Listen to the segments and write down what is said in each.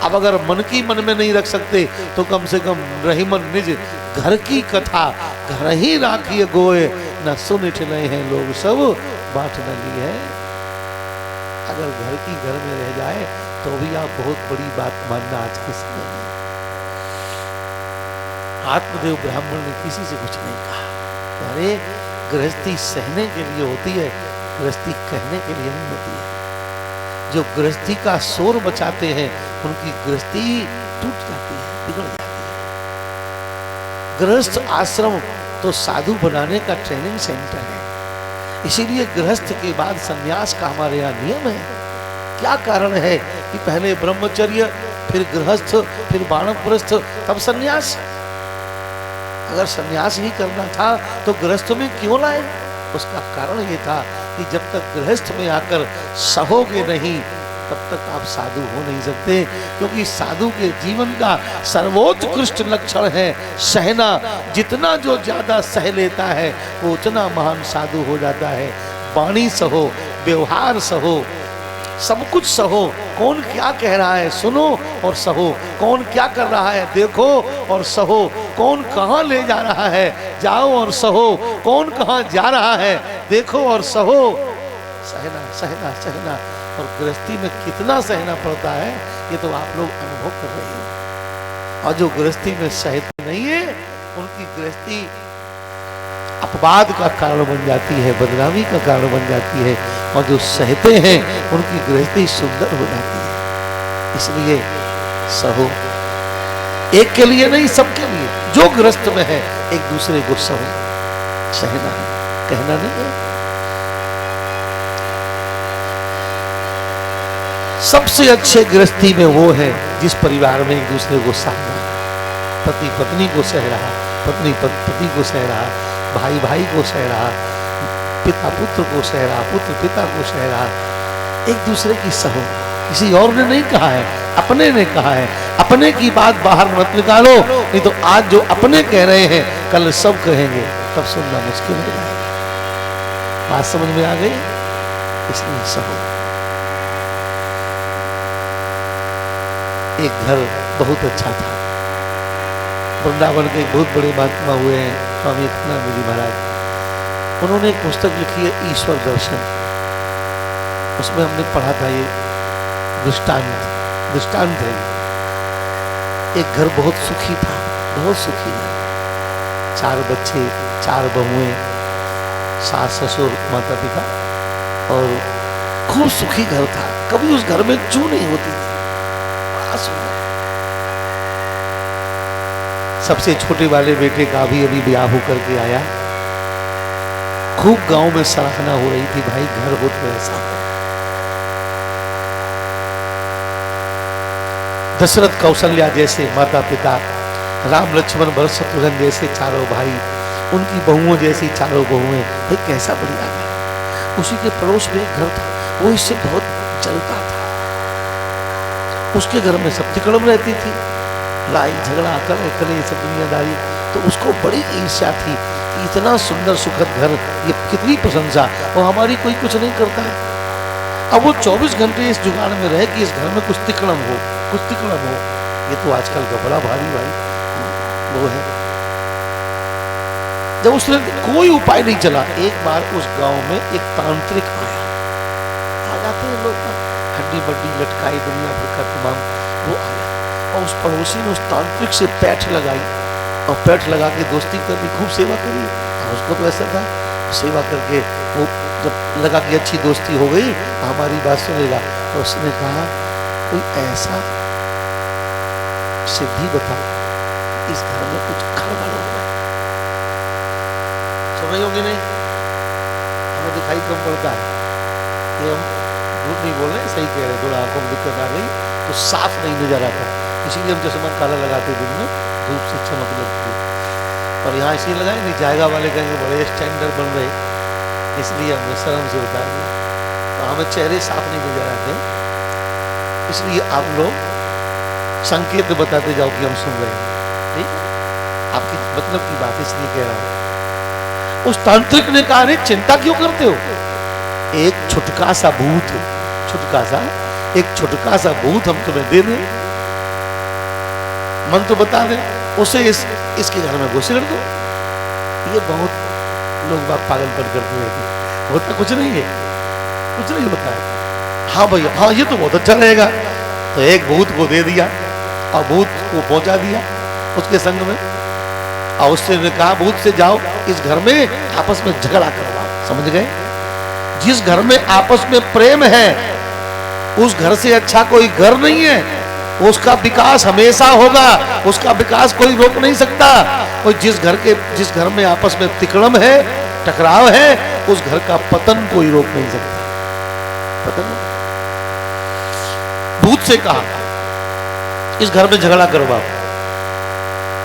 अब अगर मन की मन में नहीं रख सकते तो कम से कम रहीमन निज घर की कथा घर ही राखिए गोए, न सुन ठिले हैं लोग सब बांट न ली है। अगर घर की घर में रह जाए तो भी आप बहुत बड़ी बात मानना आज के समय में। आत्मदेव ब्राह्मण ने किसी से कुछ नहीं कहा, अरे गृहस्थी सहने के लिए होती है, गृहस्थी कहने के लिए नहीं होती है। जो गृहस्थी का शोर बचाते हैं उनकी गृहस्थी टूट जाती है, बिगड़ जाती है। गृहस्थ आश्रम तो साधु बनाने का ट्रेनिंग सेंटर है, इसीलिए गृहस्थ के बाद संन्यास का हमारे यहाँ नियम है। क्या कारण है कि पहले ब्रह्मचर्य, फिर गृहस्थ, फिर वानप्रस्थ, तब संन्यास। अगर संन्यास ही करना था तो गृहस्थ में क्यों लाए? उसका कारण ये था कि जब तक गृहस्थ में आकर सहोगे नहीं तब तक आप साधु हो नहीं सकते, क्योंकि साधु के जीवन का सर्वोत्कृष्ट लक्षण है सहना। जितना जो ज्यादा सह लेता है वो उतना महान साधु हो जाता है। वाणी सहो, व्यवहार सहो, सब कुछ सहो। कौन क्या कह रहा है सुनो और सहो, कौन क्या कर रहा है देखो और सहो, कौन कहाँ ले जा रहा है जाओ और सहो, कौन कहाँ जा रहा है देखो और सहो। सहना सहना सहना, और गृहस्थी में कितना सहना पड़ता है ये तो आप लोग अनुभव कर रहे हैं। और जो गृहस्थी में सहते नहीं है उनकी गृहस्थी अपवाद का कारण बन जाती है, बदनामी का कारण बन जाती है, और जो सहते हैं उनकी गृहस्थी सुंदर हो जाती है। इसलिए सहो, एक के लिए नहीं सबके लिए, जो गृहस्थ में है एक दूसरे को सहो। सहना कहना नहीं है। सबसे अच्छे गृहस्थी में वो है जिस परिवार में एक दूसरे को सहना, पति पत्नी को सह रहा, पत्नी पति को सह रहा, भाई भाई को सह रहा, पिता पुत्र को सह रहा, पुत्र पिता को सह रहा। एक दूसरे की सहो, किसी और ने नहीं कहा है, अपने ने कहा है। अपने की बात बाहर मत निकालो, नहीं तो आज जो अपने कह रहे हैं कल सब कहेंगे, तब सुनना मुश्किल हो जाएगा। बात समझ में आ गई? इसलिए सहो। एक घर बहुत अच्छा था, वृंदावन के एक बहुत बड़े महात्मा हुए हैं स्वामी अखंडानंद महाराज। उन्होंने एक पुस्तक लिखी है ईश्वर दर्शन, उसमें हमने पढ़ा था ये दृष्टांत है। एक घर बहुत सुखी था, बहुत सुखी है, 4 बच्चे, 4 बहुएं, सास ससुर माता पिता, और खूब सुखी घर था। कभी उस घर में चूं नहीं होती थी, बड़ा सुंदर। सबसे छोटे वाले बेटे का भी अभी ब्याह होकर के आया। खूब गांव में सराहना हो रही थी, भाई घर हो तो ऐसा हो। दशरथ कौशल्या जैसे माता पिता, राम लक्ष्मण भरत शत्रुघ्न जैसे 4 भाई, उनकी बहुओं जैसी 4 बहुएं, भाई कैसा बढ़िया है। उसी के पड़ोस में एक घर था, वो इससे बहुत जलता था। उसके घर में सब तिकड़म रहती थी, लड़ाई झगड़ा करे ये सब दुनियादारी। तो उसको बड़ी ईर्ष्या थी कि इतना सुंदर सुखद घर, ये कितनी प्रशंसा, और हमारी कोई कुछ नहीं करता है। अब वो 24 घंटे इस जुगाड़ में रहे कि इस घर में कुछ तिकड़म हो, कुछ तिकड़म हो। ये तो आजकल का बड़ा भारी वो है। जब उसने कोई उपाय नहीं चला, एक बार उस गांव में एक तांत्रिक आया। आ जाते हैं लोग, हड्डी बड्डी लटकाई दुनिया भर का तमाम, वो आया और उस पड़ोसी ने उस तांत्रिक से पैठ लगाई, और पैठ लगा के दोस्ती करनी, खूब सेवा करी। उसको तो ऐसा था, सेवा करके वो जब लगा कि अच्छी दोस्ती हो गई हमारी बात सुनेगा, तो उसने कहा कोई ऐसा सिद्धि बताओ इस घर में कुछ गड़बड़ हो रहा है। समझ होगी नहीं, हमें दिखाई कम पड़ता है, ये हम झूठ नहीं बोल रहे, सही कह रहे। थोड़ा आंखों में दिक्कत आ गई तो साफ नहीं नजर आता, इसीलिए हम चश्मा काला लगाते दिन में, धूप से चमक लगती है। और यहाँ इसलिए लगाए नहीं, जाएगा वाले कहेंगे बड़े स्टैंडर्ड बन रहे, इसलिए हमने शर्म से उतार दिया। तो हमें चेहरे साफ नहीं नजर आते, इसलिए आप लोग संकेत बताते जाओ कि हम सुन रहे हैं। ठीक, आपकी मतलब की बात इसलिए कह रहा हूं। उस तांत्रिक ने कहा अरे चिंता क्यों करते हो, एक छुटका सा भूत, एक छुटका सा भूत हम तुम्हें दे दें, मंत्र बता दे, उसे इसके घर में घुस कर दो। ये बहुत लोग बात पागलपन करते रहते, होता कुछ नहीं है, कुछ नहीं होता है। हाँ भैया, हाँ ये तो बहुत अच्छा रहेगा। तो एक भूत को दे दिया और भूत को पहुंचा दिया उसके संग में, और उससे ने कहा भूत से जाओ इस घर में आपस में झगड़ा करवाओ। समझ गए? जिस घर में आपस में प्रेम है उस घर से अच्छा कोई घर नहीं है, उसका विकास हमेशा होगा, उसका विकास कोई रोक नहीं सकता। और जिस घर में आपस में तिकड़म है, टकराव है, उस घर का पतन कोई रोक नहीं सकता। पतन भूत से कहा इस घर में झगड़ा करवाओ।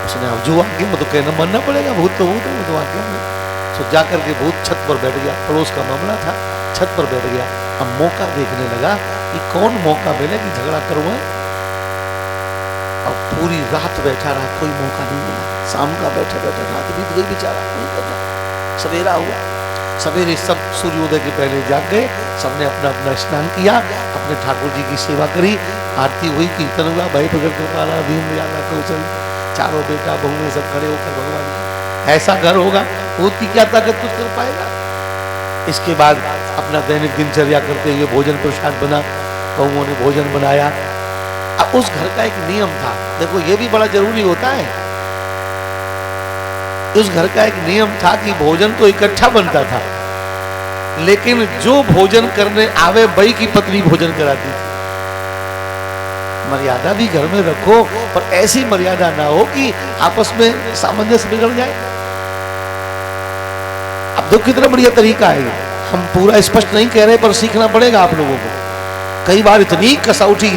उसने अब जो आगे में तो कहना मानना पड़ेगा, भूत तो भूत है, वो तो आगे में। तो जाकर के भूत छत पर बैठ गया, पड़ोस का मामला था, छत पर बैठ गया। अब मौका देखने लगा कि कौन मौका मिले कि झगड़ा करवाए। अब पूरी रात बैठा रहा, कोई मौका नहीं मिला। शाम का बैठे बैठे रात बीत गई, बेचारा नहीं करना। सवेरा हुआ, सवेरे सब सूर्योदय के पहले जाग गए, सबने अपना अपना स्नान किया, अपने ठाकुर जी की सेवा करी, आरती हुई, कीर्तन हुआ, भाई प्रकट कृपाला भीम ज्ञाना कौशल, चारों बेटा बहुएं सब खड़े होकर भगवान की। ऐसा घर होगा, भूत की क्या ताकत कुछ कर पाएगा। इसके बाद अपना दैनिक दिनचर्या करते हुए भोजन प्रसाद बना, बहुओं ने भोजन बनाया। अब उस घर का एक नियम था, देखो ये भी बड़ा जरूरी होता है। उस घर का एक नियम था कि भोजन तो इकट्ठा बनता था, लेकिन जो भोजन करने आवे वही की पत्नी भोजन कराती थी। मर्यादा भी घर में रखो, पर ऐसी मर्यादा ना हो कि आपस में सामंजस्य बिगड़ जाए। अब देखो कितना बढ़िया तरीका है, हम पूरा स्पष्ट नहीं कह रहे, पर सीखना पड़ेगा आप लोगों को। कई बार इतनी कसौटी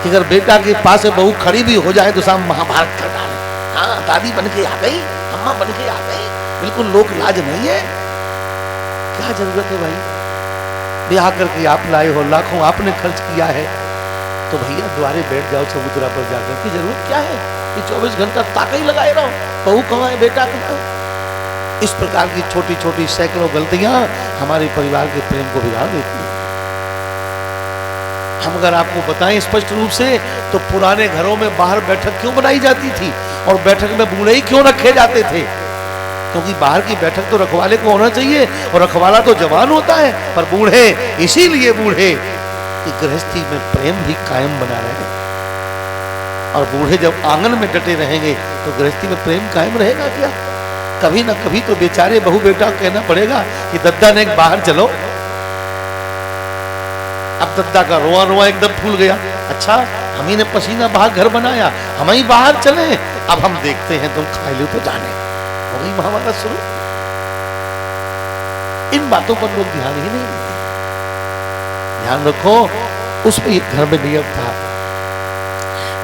कि अगर बेटा के पास बहू खड़ी भी हो जाए तो साम महाभारत कर डाले। हाँ दादी बन के आ गई, अम्मा बन के आ गई, बिल्कुल लोक लाज नहीं है। क्या जरूरत है भाई, ब्याह करके आप लाए हो, लाखों आपने खर्च किया है, तो भैया द्वारे बैठ जाओ चबूतरा पर जाकर की जरूरत क्या है कि 24 घंटा ताका ही लगाए रहो, बहू कहाँ है बेटा कहाँ है। इस प्रकार की छोटी छोटी सैकड़ों गलतियां हमारे परिवार के प्रेम को बिगाड़ देती है। हम अगर आपको बताएं स्पष्ट रूप से, तो पुराने घरों में बाहर बैठक क्यों बनाई जाती थी और बैठक में बूढ़े ही क्यों रखे जाते थे? क्योंकि बाहर की बैठक तो रखवाले को होना चाहिए, और रखवाला तो जवान होता है, पर बूढ़े इसीलिए बूढ़े कि गृहस्थी में प्रेम भी कायम बना रहे। और बूढ़े जब आंगन में डटे रहेंगे तो गृहस्थी में प्रेम कायम रहेगा क्या? कभी ना कभी तो बेचारे बहू बेटा कहना पड़ेगा कि दद्दा ने बाहर चलो। अब दद्दा का रोआ रोआ एकदम फूल गया, अच्छा हम ही ने पसीना बहा घर बनाया, हम ही बाहर चले, अब हम देखते हैं तुम खा लो तो जाने। हो गई महाभारत शुरू। इन बातों पर लोग ध्यान ही नहीं देते। ध्यान रखो, उसमें एक घर में नियम था,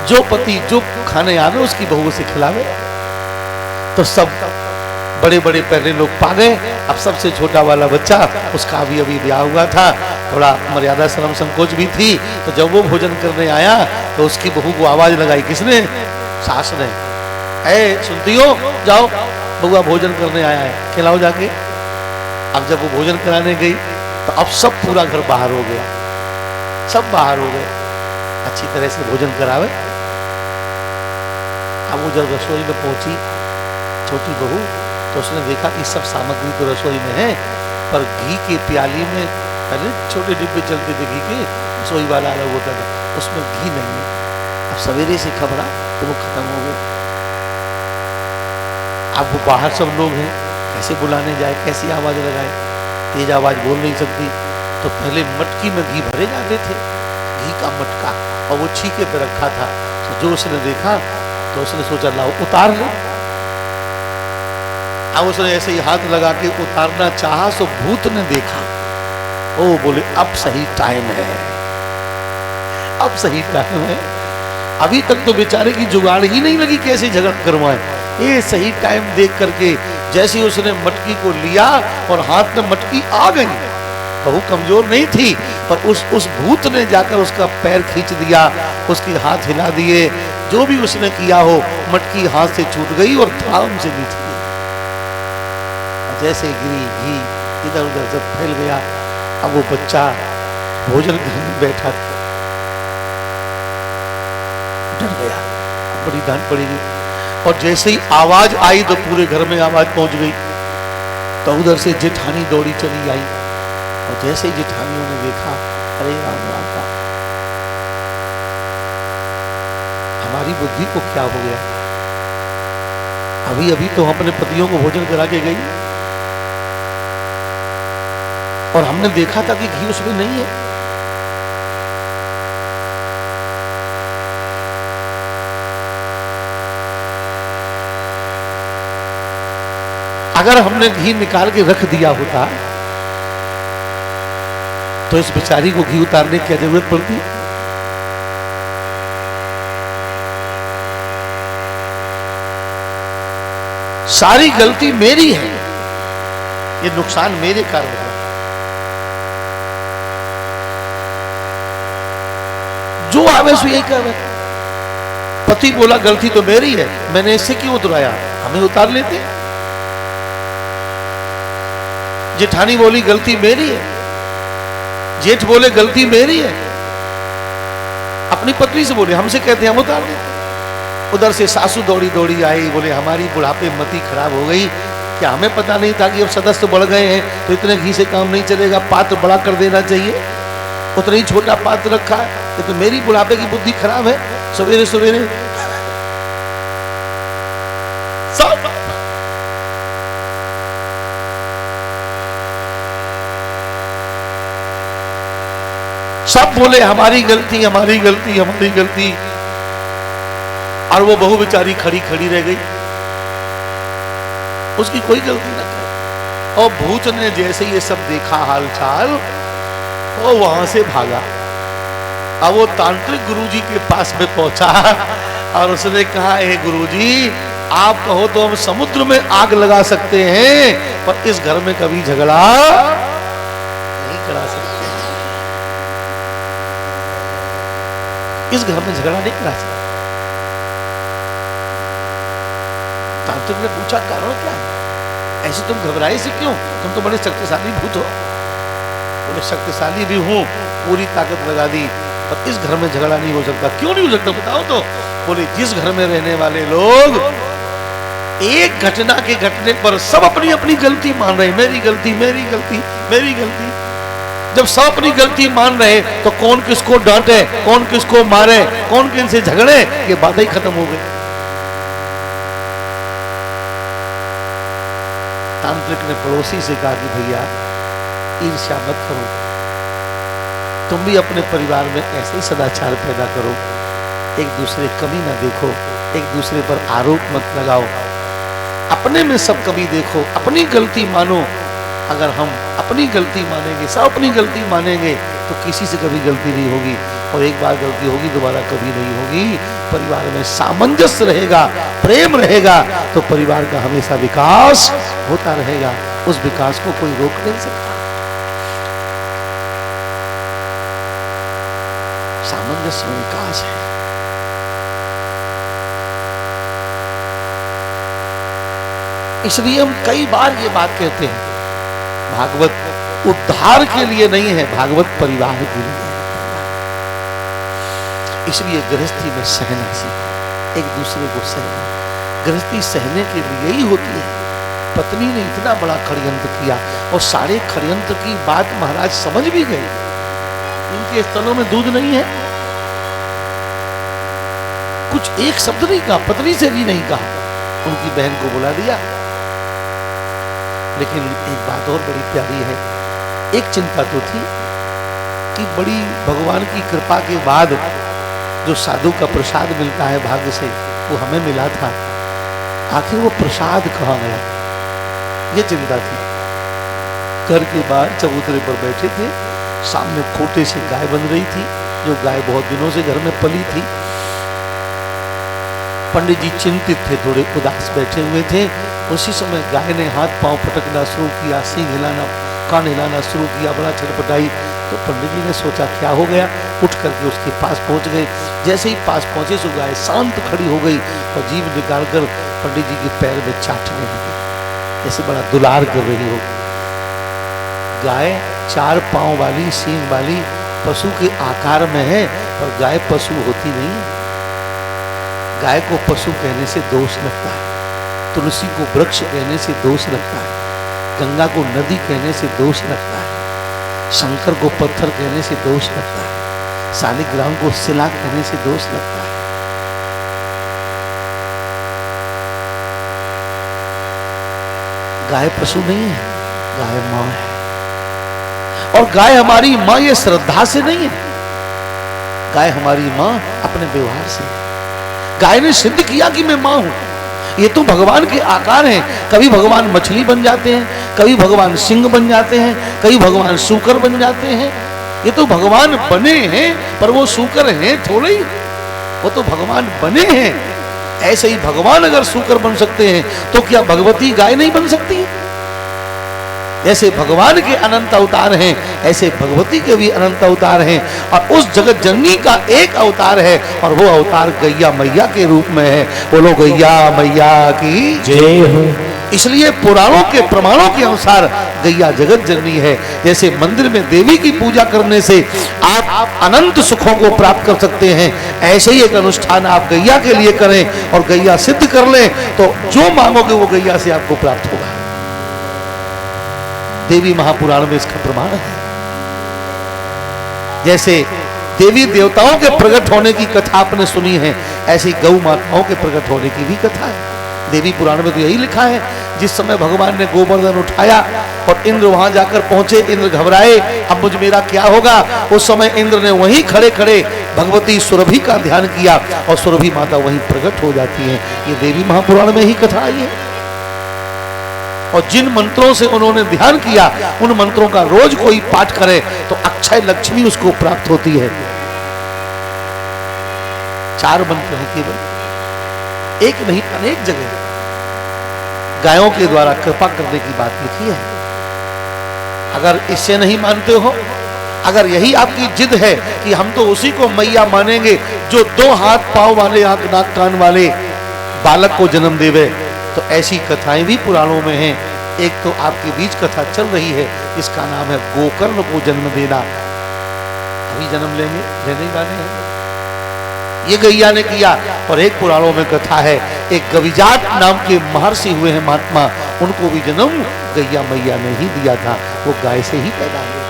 जो पति जो खाने आवे उसकी बहू से खिलावे। तो सब बड़े बड़े पहले लोग पा गए। अब सबसे छोटा वाला बच्चा, उसका अभी अभी ब्याह हुआ था, थोड़ा मर्यादा शर्म संकोच भी थी, तो जब वो भोजन करने आया तो उसकी बहू को आवाज लगाई, किसने? सास ने। ऐ सुनती हो, जाओ बउआ भोजन करने आया है, खिलाओ जाके। अब जब वो भोजन कराने गई तो अब सब पूरा घर बाहर हो गया, सब बाहर हो गए, अच्छी तरह से भोजन करावे। अब वो जब रसोई में पहुंची छोटी बहू, तो उसने देखा कि सब सामग्री तो रसोई में है, पर घी के प्याली में, पहले छोटे डिब्बे चलते थे घी के, रसोई वाला अलग होता था, उसमें घी नहीं है। अब सवेरे से खबरा तो वो खत्म हो गया। अब वो बाहर सब लोग हैं, कैसे बुलाने जाए, कैसी आवाज लगाए, तेज आवाज बोल नहीं सकती। तो पहले मटकी में घी भरे जाते थे, घी का मटका, और वो छीके पे रखा था। तो जो उसने देखा तो उसने सोचा लाओ उतार ले। अब उसने ऐसे ही हाथ लगा के उतारना चाहा, तो भूत ने देखा, ओ बोले अब सही टाइम है, अब सही टाइम है। अभी तक तो बेचारे की जुगाड़ ही नहीं लगी कैसे झगड़ा करवाए। ये सही टाइम देख करके जैसे उसने मटकी को लिया और हाथ में मटकी आ गई, बहू कमजोर नहीं थी, पर उस भूत ने जाकर उसका पैर खींच दिया, उसकी हाथ हिला दिए, जो भी उसने किया हो, मटकी हाथ से छूट गई और थाम से नीचे गई। जैसे गिरी, घी इधर उधर सब फैल गया। अब वो बच्चा भोजन करने बैठा था, डर गया, बड़ी डांट पड़ेगी। और जैसे ही आवाज आई तो पूरे घर में आवाज पहुंच गई। तो उधर से जेठानी दौड़ी चली आई, और जैसे ही जेठानियों ने देखा, अरे राम राम राम, हमारी बुद्धि को क्या हो गया? अभी अभी तो हम अपने पतियों को भोजन करा के गई, और हमने देखा था कि घी उसमें नहीं है। अगर हमने घी निकाल के रख दिया होता तो इस बेचारी को घी उतारने की क्या जरूरत पड़ती? सारी गलती मेरी है, ये नुकसान मेरे कारण हुआ। जो आवेश यही कर रहे, पति बोला गलती तो मेरी है, मैंने इससे क्यों उतराया, हमें उतार लेते। जेठानी बोली गलती मेरी है, जेठ बोले गलती मेरी है, अपनी पत्नी से बोले, हमसे कहते हम उतार देते। उधर से सासू दौड़ी दौड़ी आई, बोले हमारी बुढ़ापे मती खराब हो गई, क्या हमें पता नहीं था कि अब सदस्य बढ़ गए हैं तो इतने घी से काम नहीं चलेगा, पात्र बड़ा कर देना चाहिए, उतना ही छोटा पात्र रखा है। ये तो मेरी बुढ़ापे की बुद्धि खराब है। सवेरे सवेरे सब बोले हमारी गलती हमारी गलती हमारी गलती, और वो बहू बेचारी खड़ी खड़ी रह गई, उसकी कोई गलती ना कर। और भूत ने जैसे ये सब देखा हालचाल, वो वहां से भागा। अब वो तांत्रिक गुरुजी के पास में पहुंचा और उसने कहा, हे गुरुजी, आप कहो तो हम समुद्र में आग लगा सकते हैं, पर इस घर में कभी झगड़ा नहीं करा सकते, इस घर में झगड़ा नहीं करा सकते। तांत्रिक ने पूछा कारण क्या है, ऐसे तुम घबराए से क्यों, तुम तो बड़े शक्तिशाली भूत हो। बोले शक्तिशाली भी हूं, पूरी ताकत लगा दी, पर इस घर में झगड़ा नहीं हो सकता। क्यों नहीं हो सकता बताओ तो। बोले जिस घर में रहने वाले लोग एक घटना के घटने पर सब अपनी अपनी गलती मान रहे, मेरी गलती मेरी गलती मेरी गलती, जब सब अपनी गलती मान रहे तो कौन किसको डांटे, कौन किसको मारे, कौन किनसे झगड़े, ये बात ही खत्म हो गई। तांत्रिक ने पड़ोसी से कहा कि भैया ईर्ष्या मत करो, तुम भी अपने परिवार में ऐसे ही सदाचार पैदा करो, एक दूसरे कमी ना देखो, एक दूसरे पर आरोप मत लगाओ, अपने में सब कमी देखो, अपनी गलती मानो। अगर हम अपनी गलती मानेंगे, सब अपनी गलती मानेंगे, तो किसी से कभी गलती नहीं होगी, और एक बार गलती होगी दोबारा कभी नहीं होगी। परिवार में सामंजस्य रहेगा, प्रेम रहेगा, तो परिवार का हमेशा विकास होता रहेगा, उस विकास को कोई रोक नहीं सकता। सामंजस्य में विकास है। इसलिए हम कई बार ये बात कहते हैं, भागवत उद्धार के लिए नहीं है, भागवत परिवार के लिए है। इसलिए गृहस्थी में सहना सीखो, एक दूसरे को सहना। गृहस्थी सहने के लिए ही होती है। पत्नी ने इतना बड़ा षड्यंत्र किया, और सारे षड्यंत्र की बात महाराज समझ भी गए। इनके स्तनों में दूध नहीं है, कुछ एक शब्द नहीं कहा, पत्नी से भी नहीं कहा, उनकी बहन को बुला दिया। लेकिन एक बात और बड़ी प्यारी है, एक चिंता तो थी कि बड़ी भगवान की कृपा के बाद जो साधु का प्रसाद मिलता है भाग्य से, वो हमें मिला था, आखिर वो प्रसाद कहाँ गया, ये चिंता थी। घर के बाहर चबूतरे पर बैठे थे, सामने खोटे से गाय बन रही थी, जो गाय बहुत दिनों से घर में पली थी। पंडित जी चिंतित थे, थोड़े उदास बैठे हुए थे। उसी समय गाय ने हाथ पांव पटकना शुरू किया, सींग हिलाना, कान हिलाना शुरू किया, बड़ा छटपटाई। तो पंडित जी ने सोचा क्या हो गया, उठ करके उसके पास पहुंच गए। जैसे ही पास पहुंचे तो गाय शांत खड़ी हो गई और जीभ निकालकर पंडित जी के पैर में चाटने लगी, जैसे बड़ा दुलार कर रही हो। गाय 4 पांव वाली, सींग वाली, पशु के आकार में है, पर गाय पशु होती नहीं। गाय को पशु कहने से दोष लगता है, तुलसी को वृक्ष कहने से दोष लगता है, गंगा को नदी कहने से दोष लगता है, शंकर को पत्थर कहने से दोष लगता है, शालिग्राम को शिला कहने से दोष लगता है। गाय पशु नहीं है, गाय मां है। और गाय हमारी मां ये श्रद्धा से नहीं है, गाय हमारी मां अपने व्यवहार से है। गाय ने सिद्ध किया कि मैं मां हूं। ये तो भगवान के आकार हैं। कभी भगवान मछली बन जाते हैं, कभी भगवान सिंह बन जाते हैं, कभी भगवान सूकर बन जाते हैं। ये तो भगवान बने हैं, पर वो सूकर हैं थोड़े ही, वो तो भगवान बने हैं। ऐसे ही भगवान अगर सूकर बन सकते हैं तो क्या भगवती गाय नहीं बन सकती? जैसे भगवान के अनंत अवतार हैं, ऐसे भगवती के भी अनंत अवतार हैं। और उस जगत जननी का एक अवतार है, और वो अवतार गैया मैया के रूप में है। बोलो गैया मैया की जय हो। इसलिए पुराणों के प्रमाणों के अनुसार गैया जगत जननी है। जैसे मंदिर में देवी की पूजा करने से आप अनंत सुखों को प्राप्त कर सकते हैं, ऐसे ही एक अनुष्ठान आप गैया के लिए करें और गैया सिद्ध कर लें, तो जो मांगोगे वो गैया से आपको प्राप्त होगा। देवी महापुराण में इसका प्रमाण है। जैसे देवी देवताओं के प्रकट होने की कथा आपने सुनी है, ऐसी गौ माताओं के प्रकट होने की भी कथा है। देवी पुराण में तो यही लिखा है, जिस समय भगवान ने गोवर्धन उठाया और इंद्र वहां जाकर पहुंचे, इंद्र घबराए, अब मुझ मेरा क्या होगा। उस समय इंद्र ने वहीं खड़े खड़े भगवती सुरभि का ध्यान किया और सुरभि माता वहीं प्रकट हो जाती है। ये देवी महापुराण में ही कथा आई है। और जिन मंत्रों से उन्होंने ध्यान किया, उन मंत्रों का रोज कोई पाठ करे तो अक्षय लक्ष्मी उसको प्राप्त होती है। 4 मंत्र हैं केवल, एक नहीं अनेक जगह गायों के द्वारा कृपा करने की बात लिखी है। अगर इससे नहीं मानते हो, अगर यही आपकी जिद है कि हम तो उसी को मैया मानेंगे जो 2 हाथ पांव वाले, आंख नाक कान वाले बालक को जन्म देवे, तो ऐसी कथाएं भी पुराणों में हैं। एक तो आपके बीच कथा चल रही है, इसका नाम है गोकर्ण को जन्म देना। अभी जन्म लेने वाले हैं, ये गैया ने किया। और एक पुराणों में कथा है, एक गविजात नाम के महर्षि हुए हैं महात्मा, उनको भी जन्म गैया मैया ने ही दिया था, वो गाय से ही पैदा हुए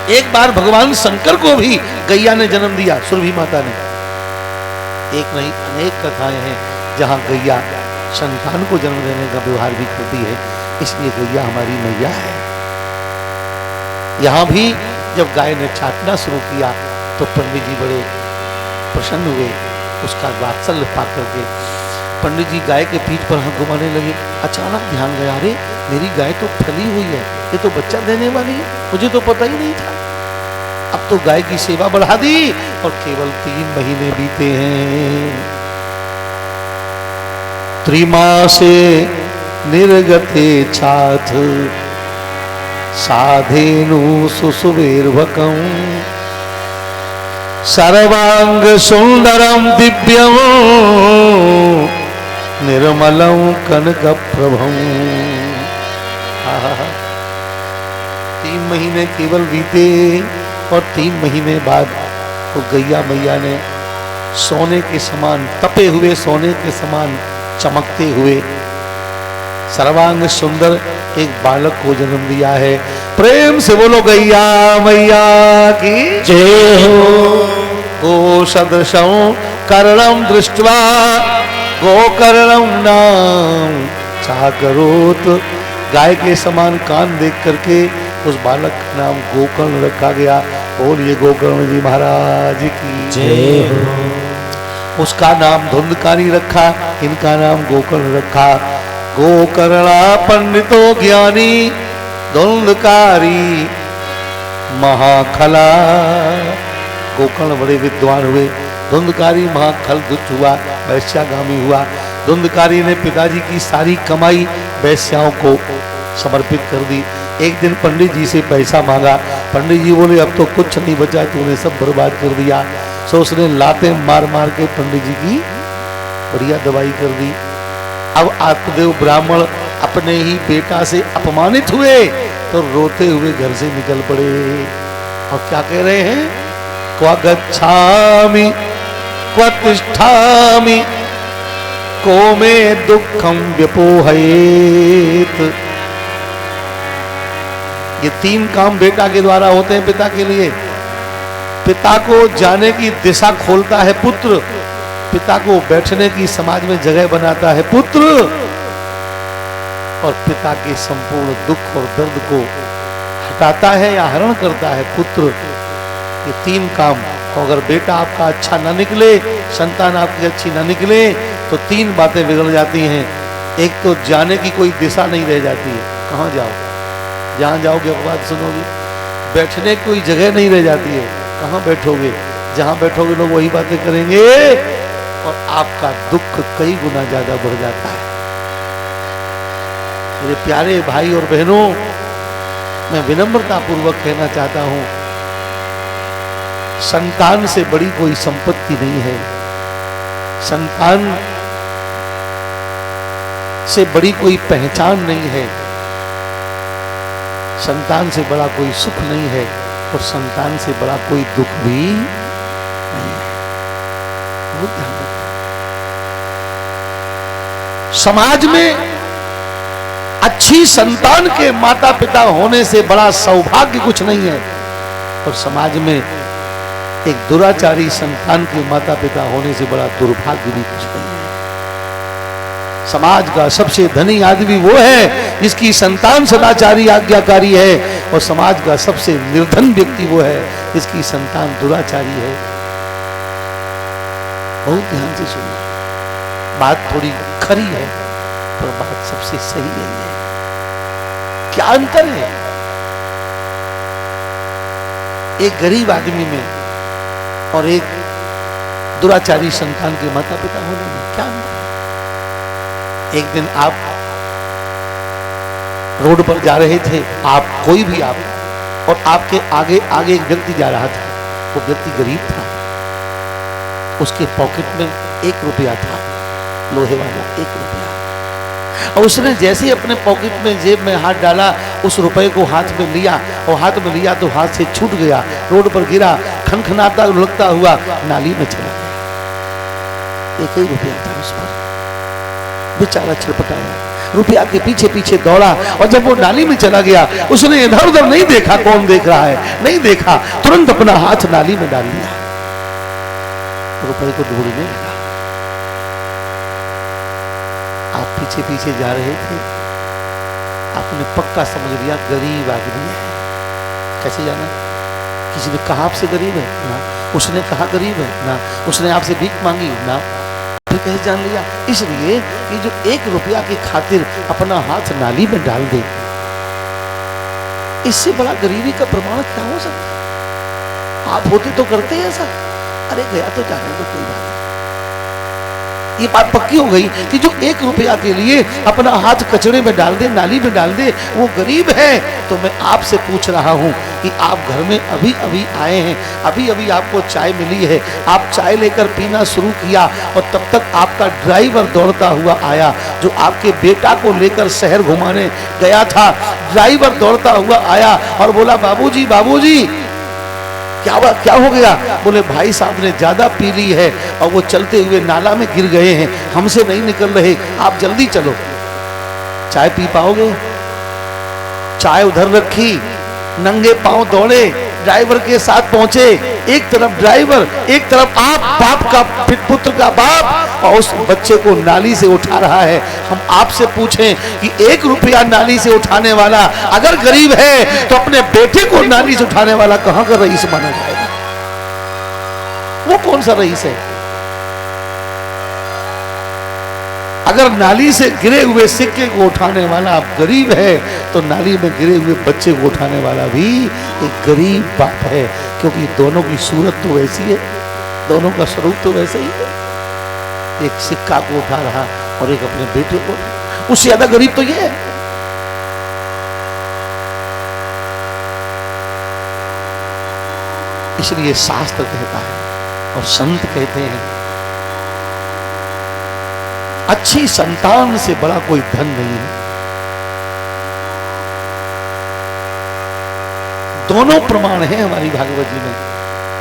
थे। एक बार भगवान शंकर को भी गैया ने जन्म दिया, सुरभि माता ने। एक नहीं अनेक कथाएं हैं जहां गैया संतान को जन्म देने का व्यवहार भी करती है, इसलिए गैया हमारी मैया है। यहां भी जब गाय ने छाटना शुरू किया तो पंडित जी बड़े प्रसन्न हुए, उसका वात्सल्य पा करके पंडित जी गाय के पीठ पर हाथ घुमाने लगे। अचानक ध्यान गया, अरे मेरी गाय तो फली हुई है, ये तो बच्चा देने वाली है, मुझे तो पता ही नहीं था। अब तो गाय की सेवा बढ़ा दी और केवल 3 महीने बीते हैं। त्रिमासे निर्गते छाथ साधेनु सुसुवेर्भकं सर्वांग सुंदरम दिव्यं निर्मलं कनक प्रभं। 3 महीने केवल बीते और 3 महीने बाद वो गैया मैया ने सोने के समान, तपे हुए सोने के समान चमकते हुए सर्वांग सुंदर एक बालक को जन्म दिया है। प्रेम से बोलो गैया मैया की जय हो। गो सदृशं कर्णं दृष्ट्वा गोकर्णं नाम चाकरोत। गाय के समान कान देख करके उस बालक का नाम गोकर्ण रखा गया। बोलिए गोकर्ण जी महाराज की जय हो। उसका नाम धुंधकारी रखा, इनका नाम गोकर्ण रखा। गोकर्णा पंडितो ज्ञानी धुंधकारी महाखला। गोकर्ण बड़े विद्वान हुए, धुंधकारी महाखल दुष्ट हुआ, वैश्यागामी हुआ। धुंधकारी ने पिताजी की सारी कमाई वैश्याओं को समर्पित कर दी। एक दिन पंडित जी से पैसा मांगा, पंडित जी बोले अब तो कुछ नहीं बचा, तूने सब बर्बाद कर दिया। सो उसने लाते मार मार के पंडित जी की बढ़िया दवाई कर दी। अब आत्मदेव ब्राह्मण अपने ही बेटा से अपमानित हुए तो रोते हुए घर से निकल पड़े और क्या कह रहे हैं, क्वा गच्छामि तिष्ठामि को मे दुखम व्यपोहयेत। ये 3 काम बेटा के द्वारा होते हैं पिता के लिए। पिता को जाने की दिशा खोलता है पुत्र, पिता को बैठने की समाज में जगह बनाता है पुत्र, और पिता के संपूर्ण दुख और दर्द को हटाता है या हरण करता है पुत्र। ये 3 काम। अगर बेटा आपका अच्छा ना निकले, संतान आपकी अच्छी ना निकले, तो 3 बातें बिगड़ जाती हैं। एक तो जाने की कोई दिशा नहीं रह जाती है, कहाँ जाओ, जहाँ जाओगे अपवाद सुनोगे। बैठने की कोई जगह नहीं रह जाती है, कहाँ बैठोगे, जहाँ बैठोगे लोग वही बातें करेंगे, और आपका दुख कई गुना ज्यादा बढ़ जाता है। मेरे प्यारे भाई और बहनों, मैं विनम्रता पूर्वक कहना चाहता हूं, संतान से बड़ी कोई संपत्ति नहीं है, संतान से बड़ी कोई पहचान नहीं है, संतान से बड़ा कोई सुख नहीं है, और संतान से बड़ा कोई दुख भी नहीं है। बहुत ध्यान रखना। समाज में अच्छी संतान के माता पिता होने से बड़ा सौभाग्य कुछ नहीं है, और समाज में एक दुराचारी संतान के माता पिता होने से बड़ा दुर्भाग्य भी कुछ नहीं है। समाज का सबसे धनी आदमी वो है जिसकी संतान सदाचारी आज्ञाकारी है, और समाज का सबसे निर्धन व्यक्ति वो है जिसकी संतान दुराचारी है। बहुत ध्यान से सुनिए, बात थोड़ी खरी है पर बात सबसे सही नहीं है। क्या अंतर है एक गरीब आदमी में और एक दुराचारी संतान के माता पिता होने में? क्या अंतर है? एक दिन आप रोड पर जा रहे थे, आप कोई भी आप, और आपके आगे आगे एक व्यक्ति जा रहा था। वो व्यक्ति गरीब था, उसके पॉकेट में 1 रुपया था, लोहे वाला 1 रुपया, और उसने जैसे ही अपने पॉकेट में जेब में हाथ डाला, उस रुपए को हाथ में लिया, और हाथ में लिया तो हाथ से छूट गया, रोड पर गिरा, खनखनाता लुढ़कता हुआ नाली में चला गया। 1 ही रुपया था उस पर, बेचारा छटपटाया, रुपया के पीछे पीछे दौड़ा, और जब वो नाली में चला गया, उसने इधर उधर नहीं देखा कौन देख रहा है, नहीं देखा, तुरंत अपना हाथ नाली में डाल दिया, रुपए को ढूंढने लगा। आप पीछे पीछे जा रहे थे, आपने पक्का समझ लिया गरीब आदमी है। कैसे जाना? किसी ने कहा आपसे गरीब है ना, उसने कहा गरीब है ना, उसने आपसे भीख मांगी ना, फिर कैसे जान लिया? इसलिए कि जो 1 रुपया की खातिर अपना हाथ नाली में डाल दे, इससे बड़ा गरीबी का प्रमाण क्या हो सकता है? आप होते तो करते हैं ऐसा? अरे गया तो जाने दो, कोई बात नहीं। ये बात पक्की हो गई कि जो 1 रुपया के लिए अपना हाथ कचड़े में डाल दे, नाली में डाल दे, वो गरीब है। तो मैं आपसे पूछ रहा हूं कि आप घर में अभी अभी आए हैं, अभी अभी आपको चाय मिली है, आप चाय लेकर पीना शुरू किया, और तब तक आपका ड्राइवर दौड़ता हुआ आया, जो आपके बेटा को लेकर शहर घुमाने गया था। ड्राइवर दौड़ता हुआ आया और बोला, बाबूजी बाबूजी, क्या हो गया? बोले, भाई साहब ने ज्यादा पी ली है और वो चलते हुए नाला में गिर गए हैं, हमसे नहीं निकल रहे, आप जल्दी चलो। चाय पी पाओगे? चाय उधर रखी, नंगे पांव दौड़े, ड्राइवर के साथ पहुंचे। एक तरफ ड्राइवर, एक तरफ आप, बाप का पुत्र का बाप, और उस बच्चे को नाली से उठा रहा है। हम आपसे पूछें कि 1 रुपया नाली से उठाने वाला अगर गरीब है, तो अपने बेटे को नाली से उठाने वाला कहां का रईस माना जाएगा? वो कौन सा रईस है? अगर नाली से गिरे हुए सिक्के को उठाने वाला आप गरीब है, तो नाली में गिरे हुए बच्चे को उठाने वाला भी एक गरीब बाप है, क्योंकि दोनों की सूरत तो वैसी है, दोनों का स्वरूप तो वैसे ही है। एक सिक्का को उठा रहा और एक अपने बेटे को, उससे ज्यादा गरीब तो ये है। इसलिए शास्त्र कहता है और संत कहते हैं, अच्छी संतान से बड़ा कोई धन नहीं है। दोनों प्रमाण हैं हमारी भागवत जी में।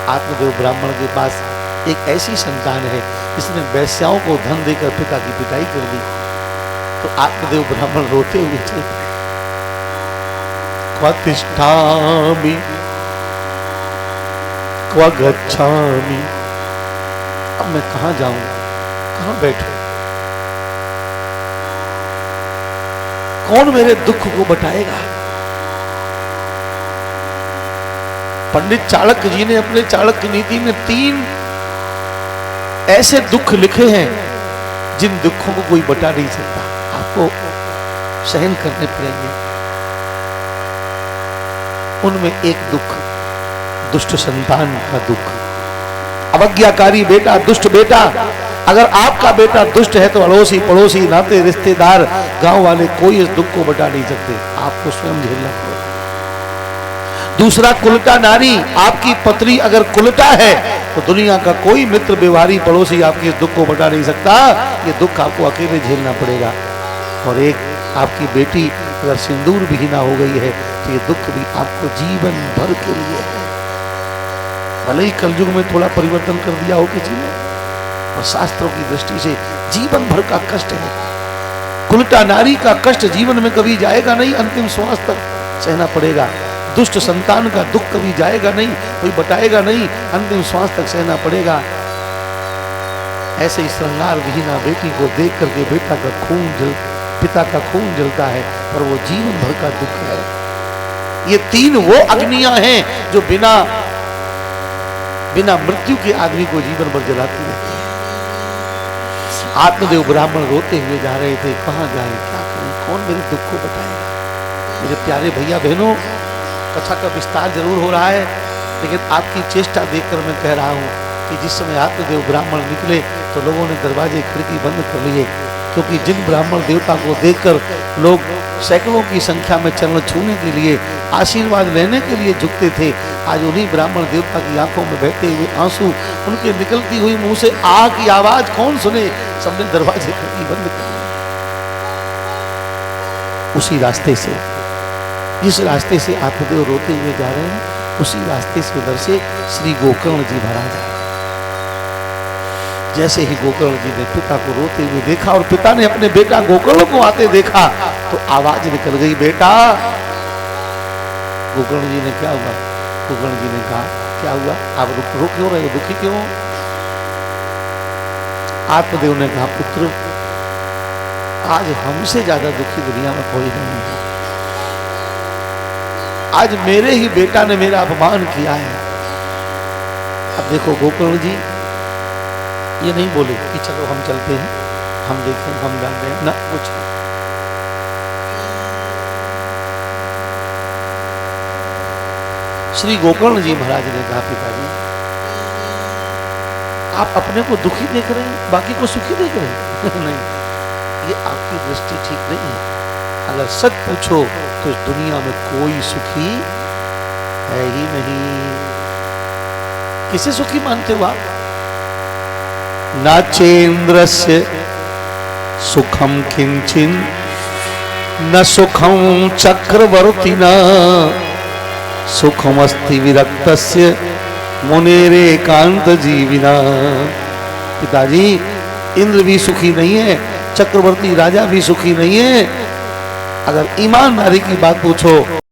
आत्मदेव ब्राह्मण के पास एक ऐसी संतान है जिसने वैश्याओं को धन देकर पिता की पिटाई कर दी। तो आत्मदेव ब्राह्मण रोते हुए चल, क्व तिष्ठामि क्व गच्छामि, अब मैं कहां जाऊं, कहां बैठूं, कौन मेरे दुख को बटाएगा। पंडित चाणक्य जी ने अपने चाणक्य नीति में 3 ऐसे दुख लिखे हैं जिन दुखों को कोई बता नहीं सकता, आपको सहन करने पड़ेंगे। उनमें एक दुख दुष्ट संतान का दुख, अवज्ञाकारी बेटा, दुष्ट बेटा। अगर आपका बेटा दुष्ट है तो अड़ोसी पड़ोसी नाते रिश्तेदार गांव वाले कोई इस दुख को बता नहीं सकते, आपको स्वयं झेलना पड़ेगा। दूसरा कुलटा नारी, आपकी पत्नी अगर कुलटा है तो दुनिया का कोई मित्र व्यवहारी पड़ोसी आपके इस दुख को बता नहीं सकता, ये दुख आपको अकेले झेलना पड़ेगा। और एक आपकी बेटी अगर सिंदूर विहीना हो गई है तो ये दुख भी आपको जीवन भर के लिए है। भले ही कलयुग में थोड़ा परिवर्तन कर दिया हो किसी ने, और शास्त्रों की दृष्टि से जीवन भर का कष्ट है। कुलटा नारी का कष्ट जीवन में कभी जाएगा नहीं, अंतिम श्वास तक सहना पड़ेगा। दुष्ट संतान का दुख कभी जाएगा नहीं, कोई बताएगा नहीं, अंतिम श्वास तक सहना पड़ेगा। ऐसे ही श्रृंगार विहीना बेटी को देख करके बेटा का खून पिता का खून जलता है, और वो जीवन भर का दुख है। ये 3 वो अग्नियां हैं जो बिना मृत्यु के आदमी को जीवन भर जलाती रहती है। आत्मदेव ब्राह्मण रोते हुए जा रहे थे, कहां जाए, क्या करें, कौन मेरे दुख को बताएगा। मेरे प्यारे भैया बहनों, कथा का विस्तार जरूर हो रहा है, लेकिन आपकी चेष्टा देखकर मैं कह रहा हूं कि जिस समय आत्मदेव ब्राह्मण निकले तो लोगों ने दरवाजे खिड़की बंद कर लिए, क्योंकि जिन ब्राह्मण देवता को देखकर लोग सैकड़ों की संख्या में चरण छूने के लिए, आशीर्वाद लेने के लिए झुकते थे, आज उन्हीं ब्राह्मण देवता की आंखों में बहते हुए आंसू, उनके निकलती हुई मुंह से आह की आवाज कौन सुने। सबने दरवाजे खिड़की बंद कर दिए। उसी रास्ते से, जिस रास्ते से आत्मदेव रोते हुए जा रहे हैं, उसी रास्ते से उधर से श्री गोकर्ण जी महाराज आए। जैसे ही गोकर्ण जी ने पिता को रोते हुए देखा और पिता ने अपने बेटा गोकर्ण को आते देखा तो आवाज निकल गई, बेटा। गोकर्ण जी ने क्या हुआ, गोकर्ण जी ने कहा, क्या हुआ, आप रो क्यों रहे हो, दुखी क्यों। आत्मदेव ने कहा, पुत्र, आज हमसे ज्यादा दुखी दुनिया में कोई नहीं है। आज मेरे ही बेटा ने मेरा अपमान किया है। अब देखो गोकर्ण जी ये नहीं बोले कि चलो हम चलते हैं, हम देखें, हम जान रहे हैं, ना कुछ। श्री गोकर्ण जी महाराज ने कहा, पिताजी आप अपने को दुखी देख रहे हैं, बाकी को सुखी देख रहे हैं। नहीं, ये आपकी दृष्टि ठीक नहीं है। अगर सच पूछो तो इस दुनिया में कोई सुखी है ही नहीं। किसे सुखी मानते हो आप। नाचेन्द्रस्य सुखम किंचिन न सुखम चक्रवर्तिना सुखमस्ति विरक्तस्य मुनेरेकांत जीविना। पिताजी इंद्र भी सुखी नहीं है, चक्रवर्ती राजा भी सुखी नहीं है। अगर ईमानदारी की बात पूछो